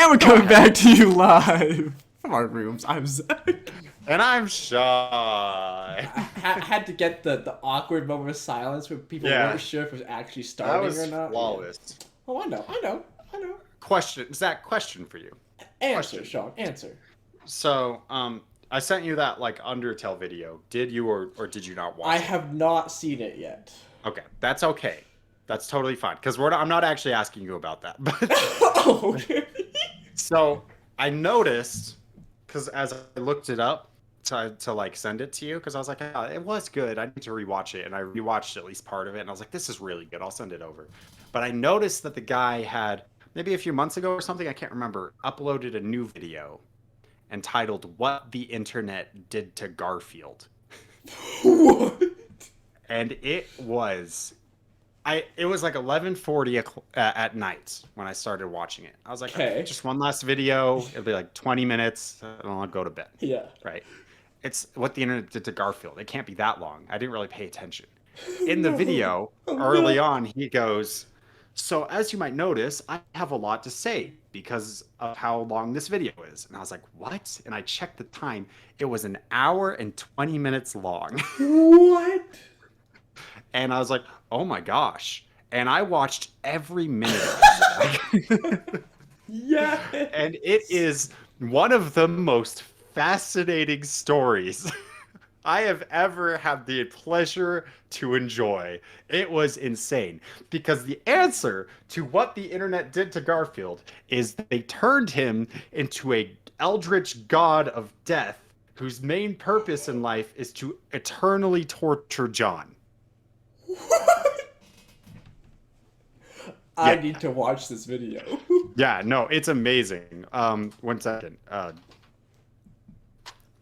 And we're coming back to you live from our rooms. I'm Zach. And I'm shy. Had to get the awkward moment of silence where people weren't sure if it was actually That starting was or not. flawless. Yeah. Oh, I know. Question, Zach, question for you. Answer, Sean, answer. So, I sent you that like Undertale video. Did you or did you not watch I it? have not seen it yet. Okay, that's okay. That's totally fine. Because I'm not actually asking you about that. But Oh, okay. so I noticed, because as I looked it up to like send it to you, because I was like, oh, it was good. I need to rewatch it, and I rewatched at least part of it, and I was like, this is really good. I'll send it over. But I noticed that the guy had maybe a few months ago or something, I can't remember, uploaded a new video entitled "What the Internet Did to Garfield," What? and it was like 11:40 at night when I started watching it. I was like, okay, just one last video. It'll be like 20 minutes, and I'll go to bed. Yeah. Right. It's what the internet did to Garfield. It can't be that long. I didn't really pay attention. In the video, early on, he goes, so as you might notice, I have a lot to say because of how long this video is. And I was like, what? And I checked the time. It was an hour and 20 minutes long. What? And I was like, oh my gosh. And I watched every minute of it. Yeah. And it is one of the most fascinating stories I have ever had the pleasure to enjoy. It was insane because the answer to what the internet did to Garfield is they turned him into a eldritch god of death whose main purpose in life is to eternally torture John. I need to watch this video. Yeah, no, it's amazing. 1 second.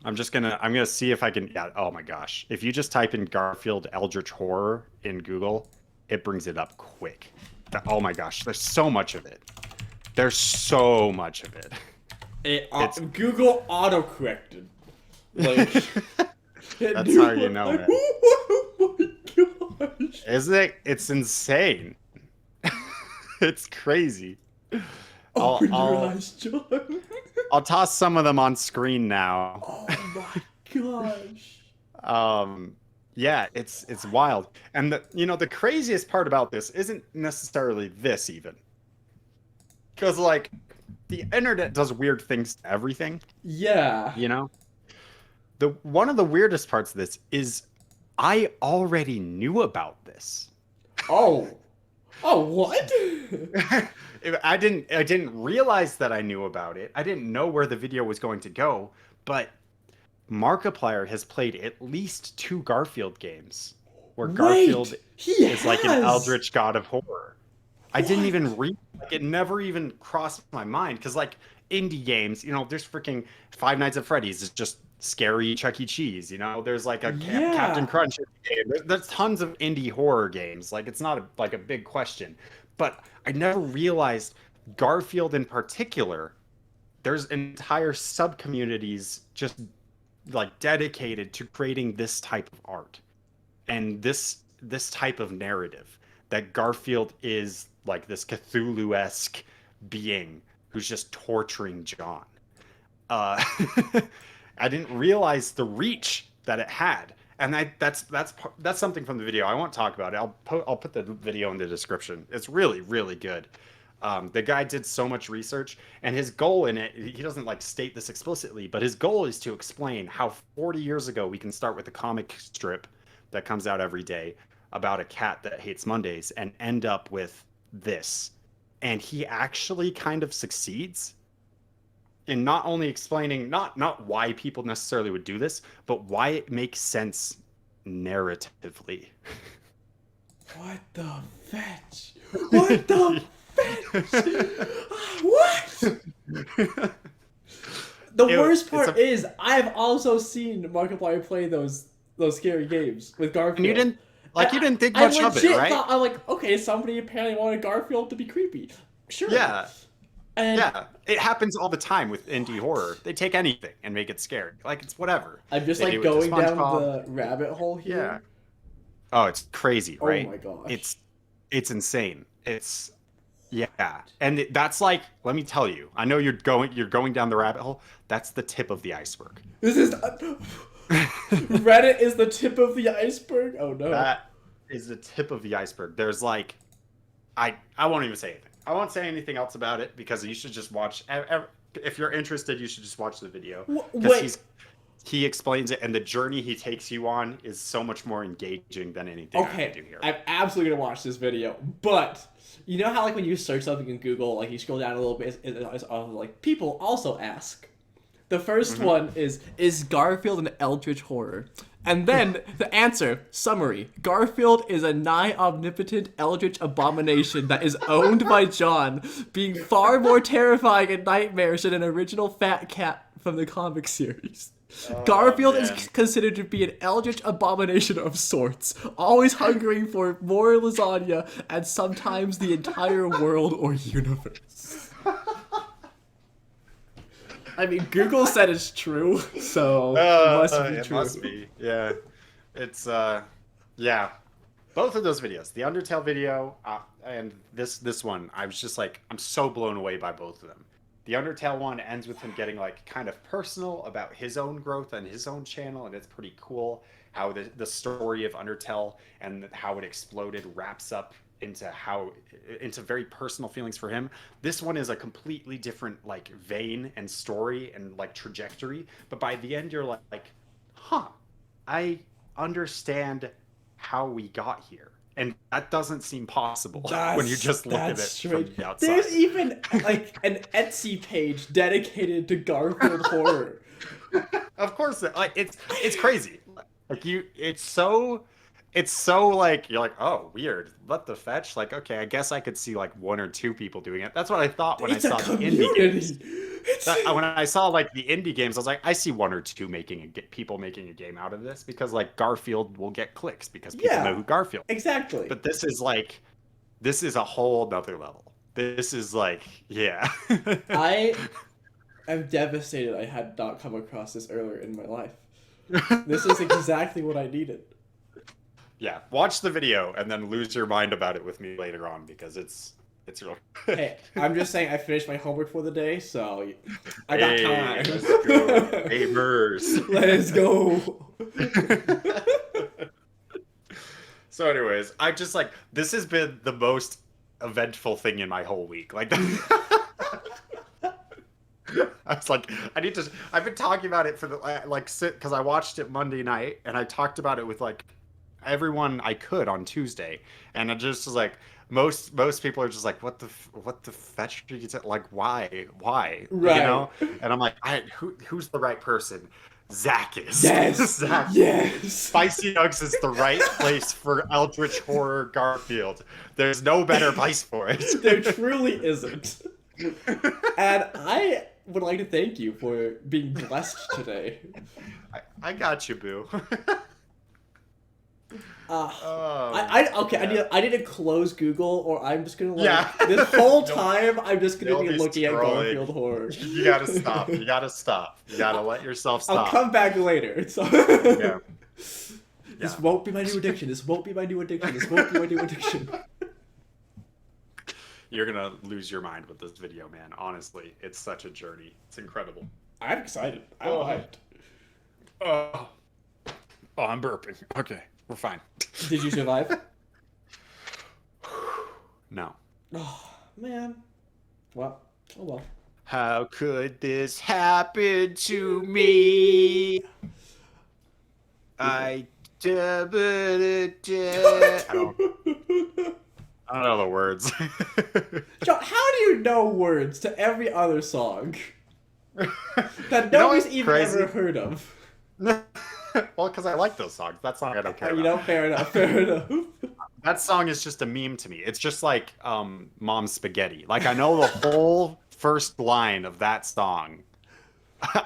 I'm gonna see if I can. Yeah. Oh my gosh! If you just type in Garfield Eldritch Horror in Google, it brings it up quick. Oh my gosh! There's so much of it. There's so much of it. Google auto-corrected. Like, that's how you know it. Oh my gosh! Isn't it? It's insane. It's crazy. Open your eyes, John. I'll toss some of them on screen now. Oh my gosh. Yeah, it's wild. And the craziest part about this isn't necessarily this even. Because like the internet does weird things to everything. Yeah. One of the weirdest parts of this is I already knew about this. Oh, what? I didn't realize that I knew about it. I didn't know where the video was going to go, but Markiplier has played at least 2 Garfield games where Garfield is like an eldritch god of horror. I didn't even it never even crossed my mind because like indie games, there's freaking Five Nights at Freddy's is just scary Chuck E. Cheese, there's like a Captain Crunch game. There's tons of indie horror games. Like it's not like a big question. But I never realized Garfield in particular, there's entire sub-communities just like dedicated to creating this type of art and this type of narrative that Garfield is like this Cthulhu-esque being who's just torturing John. I didn't realize the reach that it had. And that's something from the video. I won't talk about it. I'll put the video in the description. It's really, really good. The guy did so much research, and his goal in it, he doesn't like state this explicitly, but his goal is to explain how 40 years ago we can start with a comic strip that comes out every day about a cat that hates Mondays and end up with this. And he actually kind of succeeds in not only explaining not why people necessarily would do this, but why it makes sense narratively. What the fetch? What the fetch? What? The worst part is I've also seen Markiplier play those scary games with Garfield. And you didn't think much of it, right? I'm like, okay, somebody apparently wanted Garfield to be creepy. Sure. Yeah. And yeah, it happens all the time with indie horror. They take anything and make it scary. Like, it's whatever. I'm just like going down the rabbit hole here. Yeah. Oh, it's crazy, right? Oh my gosh. It's insane. Yeah, and that's like, let me tell you, I know you're going down the rabbit hole. That's the tip of the iceberg. This is Reddit is the tip of the iceberg. Oh no. That is the tip of the iceberg. There's like, I won't even say anything. I won't say anything else about it because you should just watch. If you're interested, you should just watch the video because Wait. he explains it, and the journey he takes you on is so much more engaging than anything I can do here. I'm absolutely gonna watch this video, but you know how like when you search something in Google, like you scroll down a little bit, it's like people also ask. The first one is Garfield an Eldritch horror? And then the answer, summary, Garfield is a nigh omnipotent Eldritch abomination that is owned by John, being far more terrifying and nightmarish than an original fat cat from the comic series. Garfield is considered to be an eldritch abomination of sorts, always hungering for more lasagna and sometimes the entire world or universe. I mean, Google said it's true, so it must be true. It must be, yeah. It's, yeah. Both of those videos, the Undertale video and this one, I was just like, I'm so blown away by both of them. The Undertale one ends with him getting like kind of personal about his own growth and his own channel, and it's pretty cool how the story of Undertale and how it exploded wraps up into very personal feelings for him. This one is a completely different like vein and story and like trajectory, but by the end you're like, I understand how we got here. And that doesn't seem possible when you just look at it from the outside. There's even like an Etsy page dedicated to Garfield horror. Of course, like it's crazy. Like it's so like you're like, oh, weird. What the fetch? Like, okay, I guess I could see like one or two people doing it. That's what I thought when I saw the indie games. When I saw like the indie games, I was like, I see one or two people making a game out of this because like Garfield will get clicks because people know who Garfield is. Exactly. But this is a whole nother level. This is like, yeah. I am devastated I had not come across this earlier in my life. This is exactly what I needed. Yeah, watch the video and then lose your mind about it with me later on because it's real. Hey, I'm just saying I finished my homework for the day, so I got time. Let's go. Gamers. Let's go. So anyways, I'm just like, this has been the most eventful thing in my whole week. Like, I was like, I've been talking about it for because I watched it Monday night and I talked about it with like everyone I could on Tuesday, and I just was like, most people are just like, what the fetch did you say? Like, why, right? You know? And I'm like, who's the right person? Zach is. Yes. Zach. Yes. Spicy Nuggs is the right place for Eldritch horror Garfield. There's no better place for it. There truly isn't. And I would like to thank you for being blessed today. I got you, boo. I need to close Google, or I'm just gonna this whole time I'm just gonna be looking at Garfield horror. You gotta stop. You gotta let yourself stop. I'll come back later. So yeah. This won't be my new addiction. This won't be my new addiction. This won't be my new addiction. You're gonna lose your mind with this video, man. Honestly, it's such a journey. It's incredible. I'm excited. I'm hyped. Oh, I'm burping. Okay. We're fine. Did you survive? No. Oh, man. Well, oh well. How could this happen to me? I don't know the words. Joe, how do you know words to every other song that nobody's even ever heard of? Well, because I like those songs. That song I don't care about. You know, fair enough. That song is just a meme to me. It's just like Mom's Spaghetti. Like, I know the whole first line of that song.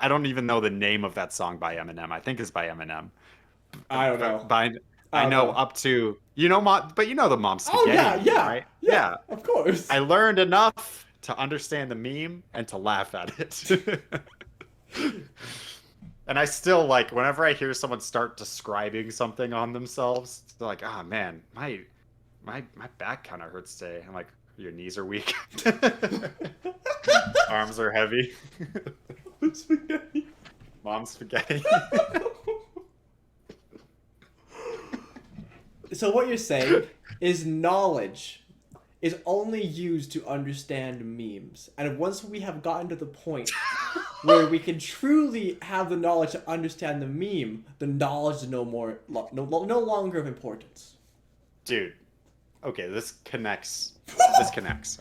I don't even know the name of that song by Eminem. I think it's by Eminem. I don't know. I know up to, but you know the Mom's Spaghetti. Oh, yeah. Right? Yeah, of course. I learned enough to understand the meme and to laugh at it. And I still, like, whenever I hear someone start describing something on themselves, they're like, man, my back kind of hurts today. I'm like, Your knees are weak. Arms are heavy. Spaghetti. Mom's spaghetti. So what you're saying is knowledge is only used to understand memes. And once we have gotten to the point where we can truly have the knowledge to understand the meme, the knowledge is no longer of importance. Dude. Okay, this connects.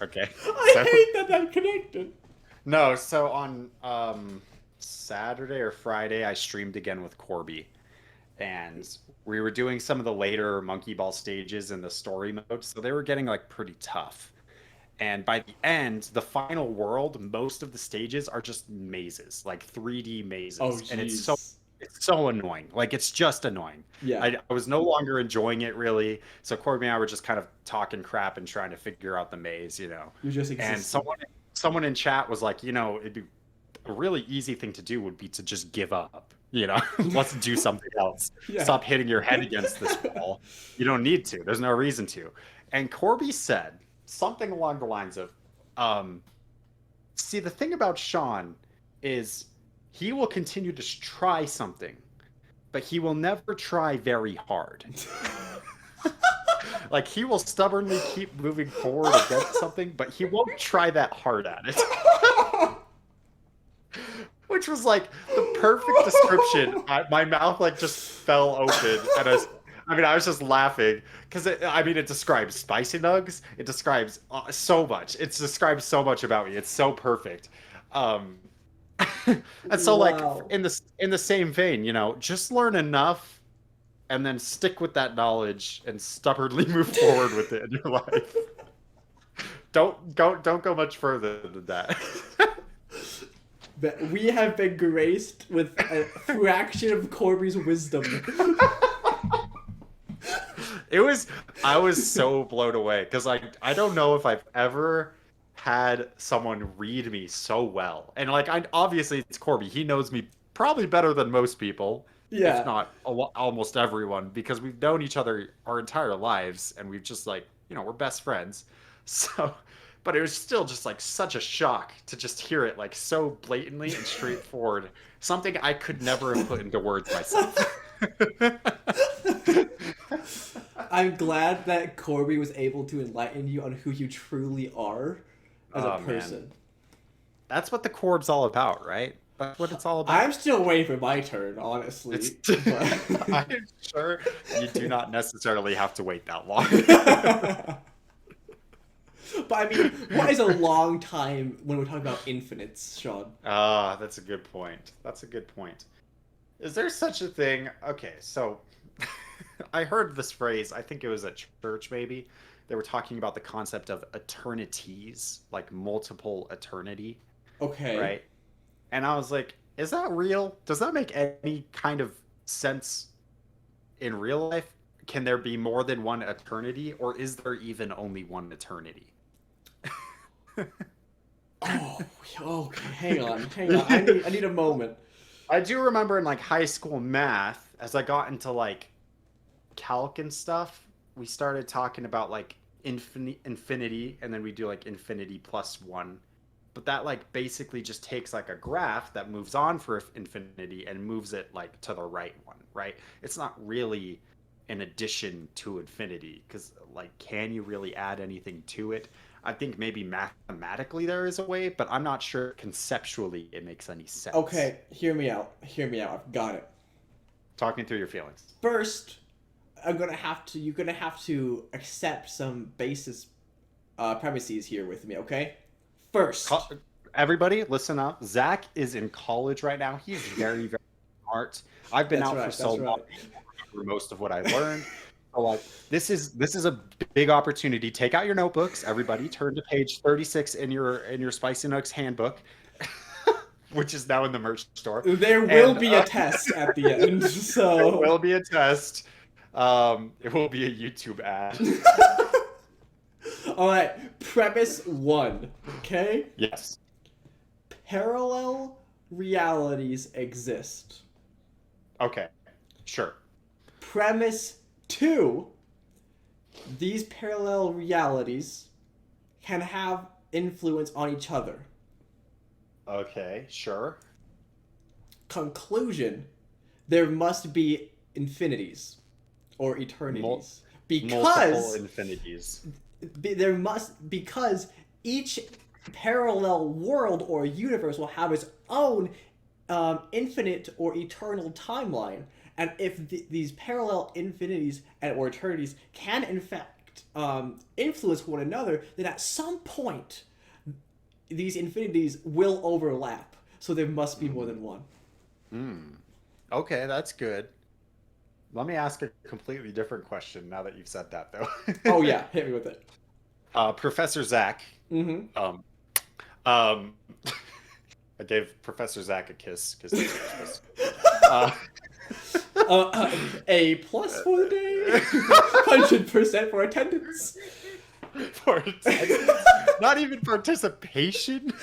Okay. I hate that connected. No, so on Saturday or Friday, I streamed again with Corby. And we were doing some of the later Monkey Ball stages in the story mode, so they were getting like pretty tough. And by the end, the final world, most of the stages are just mazes, like 3D mazes. Oh, and jeez. it's so annoying. Like it's just annoying. Yeah. I was no longer enjoying it really. So Corby and I were just kind of talking crap and trying to figure out the maze, you know. You're just existing. And someone in chat was like, you know, it'd be a really easy thing to do would be to just give up. You know, let's do something else. Yeah. Stop hitting your head against this wall. You don't need to. There's no reason to. And Corby said something along the lines of, see, the thing about Sean is he will continue to try something, but he will never try very hard. Like, he will stubbornly keep moving forward against something, but he won't try that hard at it. Which was like the perfect description. My mouth like just fell open, and I was just laughing because it describes Spicy Nuggs. It describes so much. It describes so much about me. It's so perfect. And so Wow. like in the same vein, you know, just learn enough, and then stick with that knowledge and stubbornly move forward with it in your life. Don't go much further than that. That we have been graced with a fraction of Corby's wisdom. I was so blown away because I don't know if I've ever had someone read me so well. And like obviously it's Corby. He knows me probably better than most people, Yeah. if not almost everyone, because we've known each other our entire lives and we've just like, you know, we're best friends. So but it was still just like such a shock to just hear it like so blatantly and straightforward. Something I could never have put into words myself. I'm glad that Corby was able to enlighten you on who you truly are as a person. Man. That's what the Corb's all about, right? That's what it's all about. I'm still waiting for my turn, honestly. I'm sure you do not necessarily have to wait that long. But I mean, what is a long time when we're talking about infinites, Sean? Ah, that's a good point. That's a good point. Is there such a thing? Okay, so I heard this phrase, I think it was at church maybe. They were talking about the concept of eternities, like multiple eternity. Okay. Right? And I was like, is that real? Does that make any kind of sense in real life? Can there be more than one eternity, or is there even only one eternity? Oh, okay. Hang on. I need a moment. I do remember in like high school math, as I got into like calc and stuff, we started talking about like infinity, and then we do like infinity plus one. But that like basically just takes like a graph that moves on for infinity and moves it like to the right one, right? It's not really an addition to infinity, because like, can you really add anything to it? I think maybe mathematically there is a way, but I'm not sure conceptually it makes any sense. Okay, hear me out. I've got it. Talk me through your feelings. First, you're gonna have to accept some basis premises here with me, okay? First, everybody, listen up. Zach is in college right now. He's very, very smart. I've been out for so long. I remember most of what I learned. So like, this is a big opportunity. Take out your notebooks, everybody. Turn to page 36 in your Spicy Nuggs handbook, which is now in the merch store. There will be a test at the end. So there will be a test. It will be a YouTube ad. All right. Premise 1. Okay. Yes. Parallel realities exist. Okay. Sure. Premise 2. These parallel realities can have influence on each other. Okay, sure. Conclusion, there must be infinities or eternities. Multiple Because infinities. because each parallel world or universe will have its own infinite or eternal timeline, and if these parallel infinities and or eternities can in fact influence one another, then at some point these infinities will overlap. So there must be more than one. Okay, that's good. Let me ask a completely different question now that you've said that, though. Oh yeah, hit me with it. Professor Zach. Mm-hmm. Um, um, I gave Professor Zach a kiss because that's what you're supposed A plus for the day. 100% for attendance. for attendance, not even participation.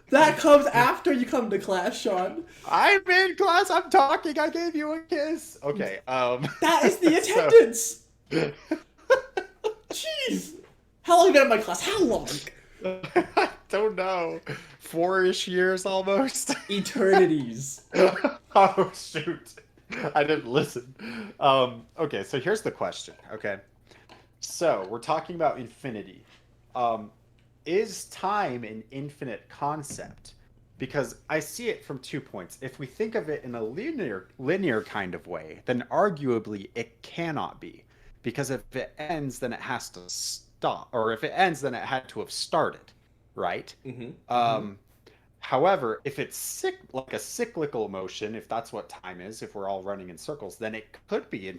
That comes after you come to class, Sean. I'm in class. I'm talking. I gave you a kiss. Okay. That is the attendance. Jeez. How long have you been in my class? How long? I don't know. 4-ish years almost. Eternities. Oh shoot. I didn't listen. Okay, so here's the question. Okay. So we're talking about infinity. Is time an infinite concept? Because I see it from 2 points. If we think of it in a linear kind of way, then arguably it cannot be. Because if it ends, then it has to stop. Or if it ends, then it had to have started. Right? Mm-hmm. However, if it's like a cyclical motion, if that's what time is, if we're all running in circles, then it could be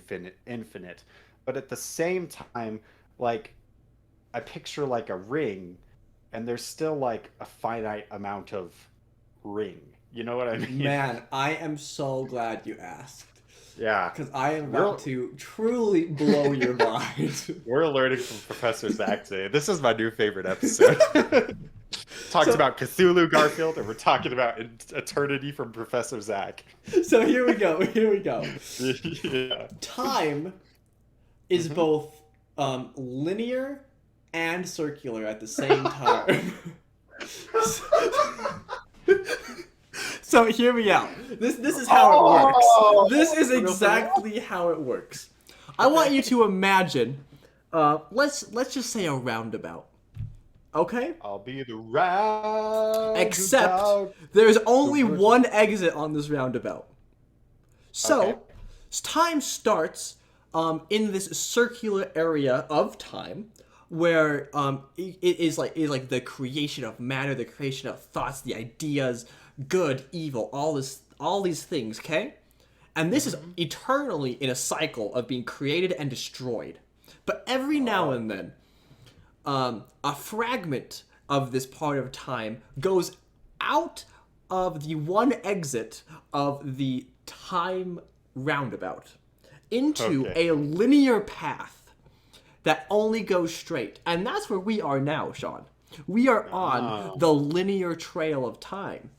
infinite. But at the same time, like I picture like a ring, and there's still like a finite amount of ring. You know what I mean? Man, I am so glad you asked. Yeah. Because I am about to truly blow your mind. We're learning from Professor Zach today. This is my new favorite episode. Talks about Cthulhu, Garfield, and we're talking about eternity from Professor Zach. So here we go. Yeah. Time is both linear and circular at the same time. So hear me out. This is how it works. This is exactly how it works. I want you to imagine. Let's just say a roundabout. Okay? I'll be the roundabout. Except there's only one exit on this roundabout. So time starts in this circular area of time where it is like the creation of matter, the creation of thoughts, the ideas, good, evil, all these things, okay? And this is eternally in a cycle of being created and destroyed. But every now and then, a fragment of this part of time goes out of the one exit of the time roundabout into a linear path that only goes straight. And that's where we are now, Sean. We are on the linear trail of time.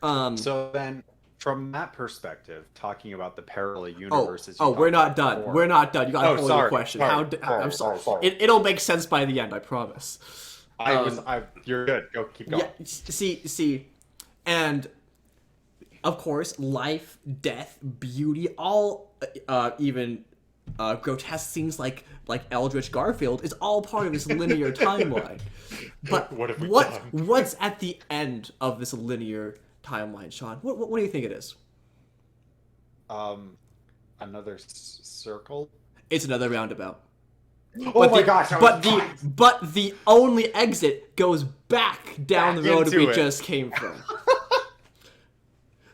So then, from that perspective, talking about the parallel universes. We're not done. Before. We're not done. You got to hold the question. I'm sorry. It'll make sense by the end, I promise. You're good. Keep going. Yeah. See, and of course, life, death, beauty, all even grotesque things like Eldritch Garfield is all part of this linear timeline. But what's at the end of this linear timeline, Sean? What do you think it is? Another circle. It's another roundabout. But the only exit goes back down the road we just came from.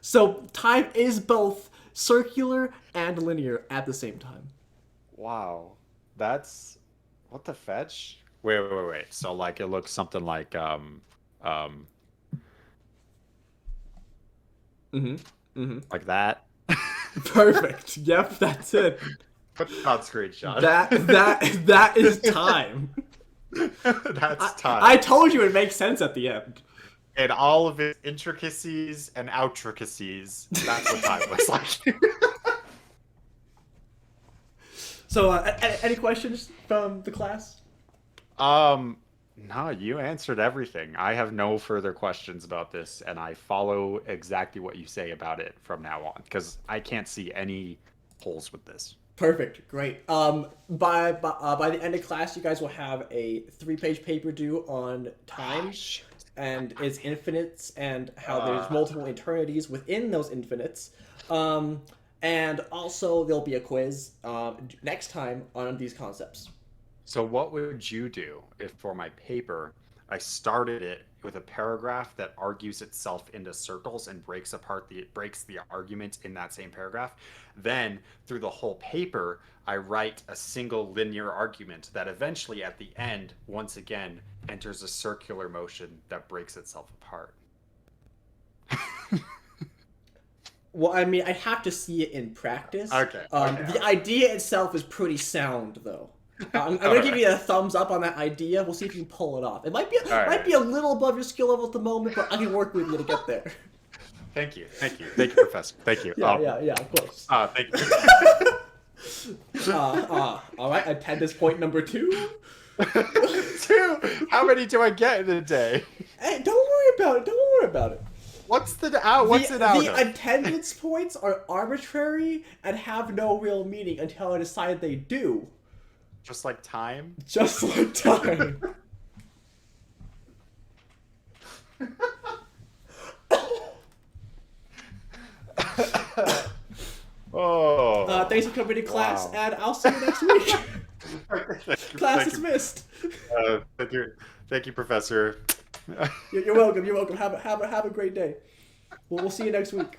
So time is both circular and linear at the same time. Wow, that's what the fetch. Wait. So like it looks something like like that. Perfect. Yep, that's it. Put it on screenshot. That is time. That's time. I told you it makes sense at the end. And all of its intricacies and outricacies. That's what time looks like. So, any questions from the class? No, you answered everything. I have no further questions about this, and I follow exactly what you say about it from now on, because I can't see any holes with this. Perfect, great. By the end of class, you guys will have a 3-page paper due on time Gosh. and its infinites and how there's multiple eternities within those infinites. And also there'll be a quiz next time on these concepts. So what would you do if for my paper I started it with a paragraph that argues itself into circles and breaks the argument in that same paragraph? Then through the whole paper, I write a single linear argument that eventually at the end, once again, enters a circular motion that breaks itself apart. Well, I mean, I have to see it in practice. Okay. The idea itself is pretty sound, though. I'm gonna give you a thumbs up on that idea. We'll see if you can pull it off. It might be a little above your skill level at the moment, but I can work with you to get there. Thank you, Professor. Thank you. Yeah, of course. Thank you. All right, attendance point number 2. 2. How many do I get in a day? Hey, don't worry about it. What's it out The of? attendance points are arbitrary and have no real meaning until I decide they do. Just like time? Just like time. Oh. Thanks for coming to class, Wow. and I'll see you next week. Class dismissed. Thank you, Professor. You're welcome. You're welcome. Have a great day. We'll see you next week.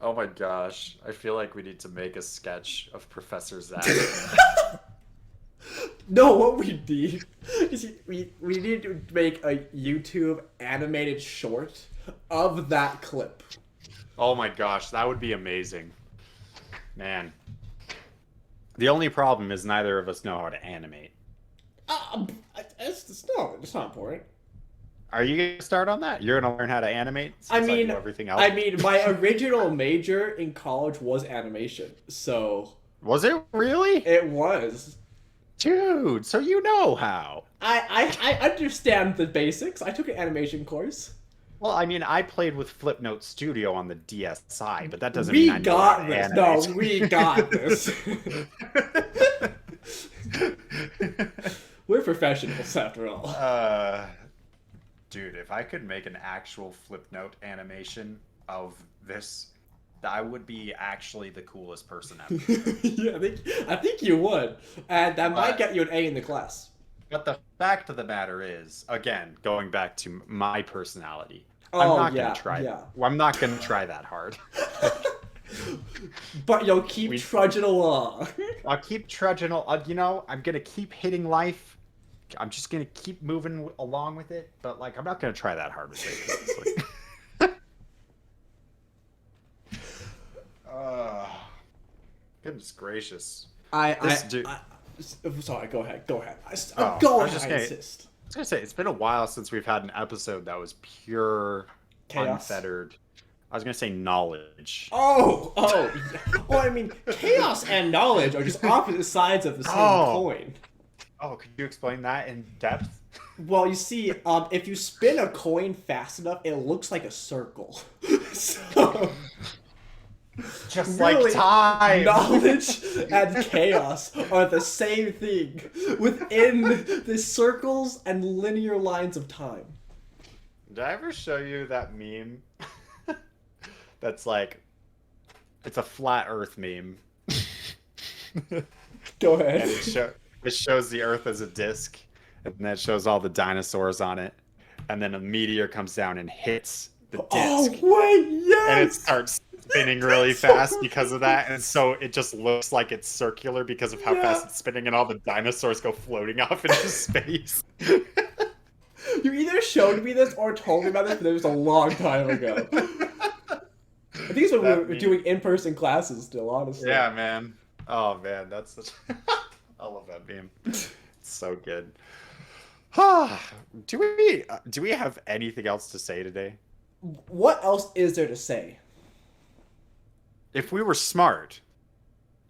Oh my gosh. I feel like we need to make a sketch of Professor Zach. No, what we need is we need to make a YouTube animated short of that clip. Oh my gosh, that would be amazing. Man. The only problem is neither of us know how to animate. It's not important. Are you going to start on that? You're going to learn how to animate since I do everything else? My original major in college was animation, so... Was it really? It was. Dude, so you know how. I understand the basics. I took an animation course. Well, I mean, I played with Flipnote Studio on the DSi, but that doesn't mean I know how to animate. No, we got this. We're professionals, after all. Dude, if I could make an actual Flipnote animation of this, I would be actually the coolest person ever. Yeah, I think you would. And that might get you an A in the class. But the fact of the matter is, again, going back to my personality, Oh, I'm not going to try. yeah. Well, I'm not going to try that hard. But you'll keep trudging along. I'll keep trudging. You know, I'm going to keep hitting life. I'm just going to keep moving along with it. But, like, I'm not going to try that hard with it. Goodness gracious. Sorry, go ahead. I was just gonna say, it's been a while since we've had an episode that was pure, chaos, unfettered. I was gonna say knowledge. Oh. Well, I mean, chaos and knowledge are just opposite sides of the same coin. Oh, could you explain that in depth? Well, you see, if you spin a coin fast enough, it looks like a circle. So, just really, like time. Knowledge and chaos are the same thing within the circles and linear lines of time. Did I ever show you that meme? That's like, it's a flat Earth meme. Go ahead. And it shows the Earth as a disc, and then it shows all the dinosaurs on it, and then a meteor comes down and hits the disc. Oh wait, yes! And it starts spinning really fast because of that, and so it just looks like it's circular because of how fast it's spinning, and all the dinosaurs go floating off into space. You either showed me this or told me about this, but it was a long time ago. I think it's when we were doing in-person classes still, honestly. Yeah, man. Oh, man, that's such... I love that meme. It's so good. Do we have anything else to say today? What else is there to say? If we were smart,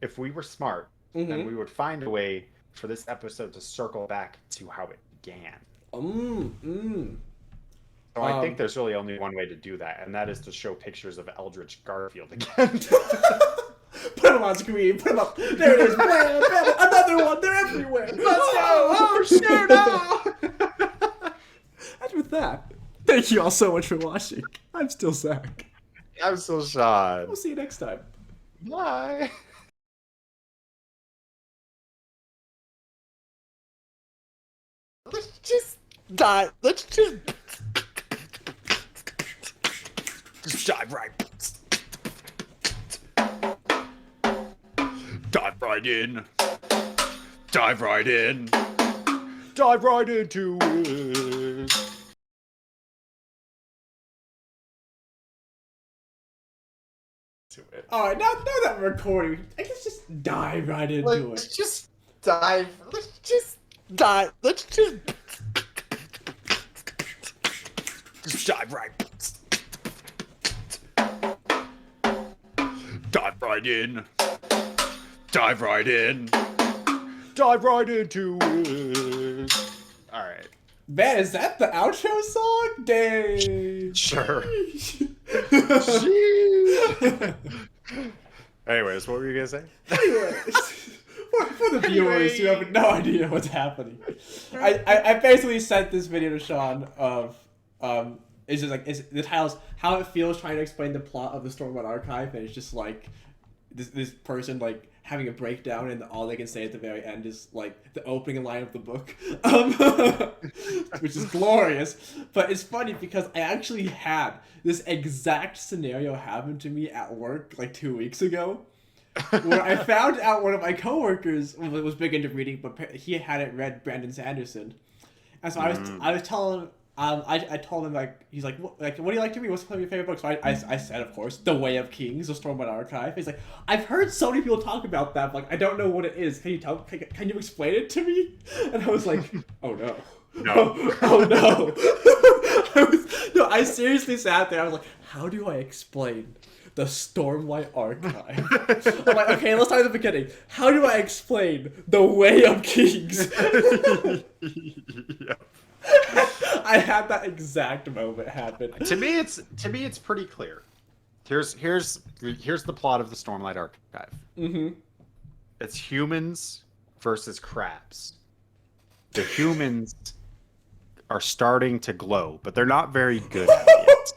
Mm-hmm. then we would find a way for this episode to circle back to how it began. So I think there's really only one way to do that, and that is to show pictures of Eldritch Garfield again. Put them on screen. Put them up. There it is. Bam, bam, another one. They're everywhere. Let's go. Oh, shoot. No. And with that, thank you all so much for watching. I'm still Zach. I'm so Sean. We'll see you next time. Bye. Let's just die. Let's just dive right. Dive right in. Dive right in. Dive right into it. Alright, now that we're recording, I guess just dive right into Let's it. just dive. Let's just dive. Let's just dive right. Dive right in. Dive right in. Dive right into it. Alright. Man, is that the outro song? Dang. Sure. Anyways, what were you gonna say? Anyways, for the viewers who have no idea what's happening, I basically sent this video to Sean of it's just like the title's how it feels trying to explain the plot of the Stormlight Archive, and it's just like this person like having a breakdown, and all they can say at the very end is like the opening line of the book, which is glorious. But it's funny because I actually had this exact scenario happen to me at work like 2 weeks ago, where I found out one of my coworkers was big into reading, but he hadn't read Brandon Sanderson, and so I was telling. I told him, like, he's like, what do you like to read? What's one of your favorite books? So I said, of course, The Way of Kings, The Stormlight Archive. He's like, I've heard so many people talk about that, but like, I don't know what it is. Can you explain it to me? And I was like, oh no. No. Oh no. I seriously sat there. I was like, how do I explain the Stormlight Archive? I'm like, okay, let's start at the beginning. How do I explain The Way of Kings? Yeah. I had that exact moment happen. To me, it's pretty clear. Here's the plot of the Stormlight Archive. Mm-hmm. It's humans versus crabs. The humans are starting to glow, but they're not very good at it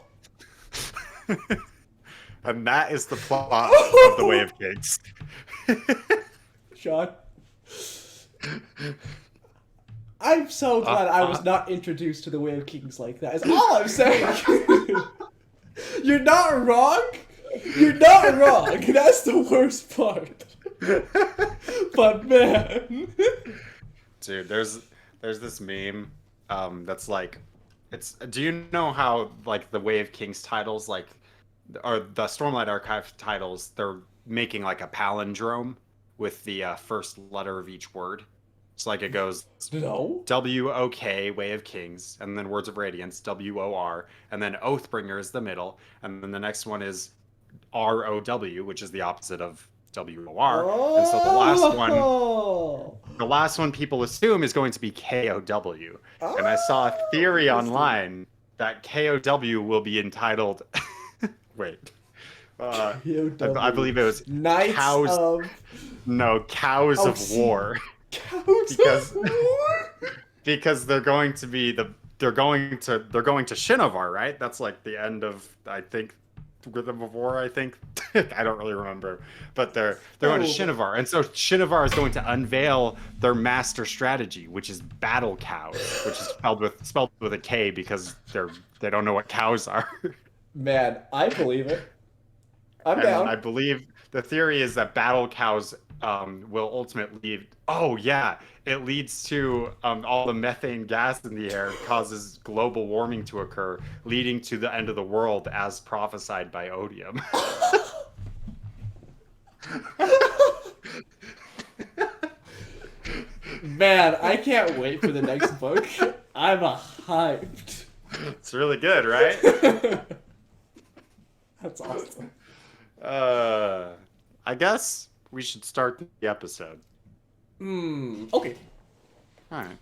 yet. And that is the plot of The Way of Kings. Sean, I'm so glad I was not introduced to The Way of Kings like that. Is all I'm saying. You're not wrong. You're not wrong. That's the worst part. But man, dude, there's this meme that's like, do you know how like the Way of Kings titles, like, or the Stormlight Archive titles, they're making like a palindrome with the first letter of each word. So like it goes no. W-O-K, Way of Kings, and then Words of Radiance, W-O-R, and then Oathbringer is the middle, and then the next one is R-O-W, which is the opposite of W-O-R. Oh. And so the last one people assume is going to be K-O-W. Oh. And I saw a theory online that K-O-W will be entitled wait. I believe it was Knights Cows of... No, Cows of War. Because they're going to Shinovar, right? That's like the end of, I think, Rhythm of War, I think. I don't really remember. But they're going to Shinovar. And so Shinovar is going to unveil their master strategy, which is battle cows, which is spelled with a K because they don't know what cows are. Man, I believe it. I'm down. I believe the theory is that battle cows will ultimately it leads to all the methane gas in the air causes global warming to occur, leading to the end of the world as prophesied by Odium. Man, I can't wait for the next book. I'm hyped. It's really good, right? That's awesome. I guess we should start the episode. Okay. All right.